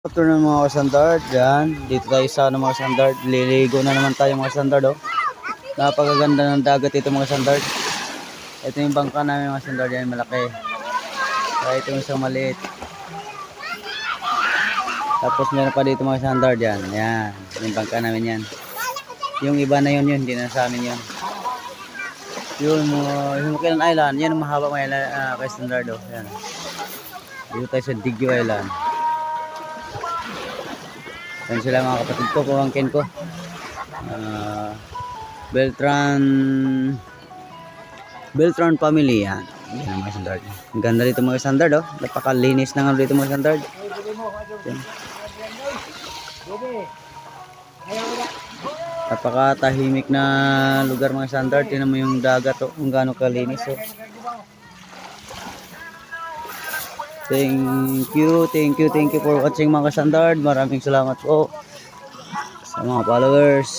Afternoon mga kasandard, yan. Dito tayo sa mga kasandard. Liligo na naman tayo mga kasandard, oh. Napakaganda ng dagat ito mga kasandard. Ito yung bangka namin mga kasandard, yan malaki. Kaya ito yung isang maliit. Tapos meron pa dito mga kasandard, yan. Yan, yung bangka namin yan. Yung iba na yun, hindi na sa amin yun. Yung Makilan Island, yan ang mahaba mga kasandard, oh. Yan. Dito tayo sa Digyo Island. Yan sila mga kapatid ko, pamangkin ko. Beltran family yan. Yan mga standard. Ang ganda dito mga standard, oh. Napakalinis na nga dito mga standard. Yan. Napakatahimik na lugar mga standard. Tingnan mo yung dagat, oh. Kung gaano kalinis, oh. Thank you for watching mga standard. Maraming salamat po sa mga followers.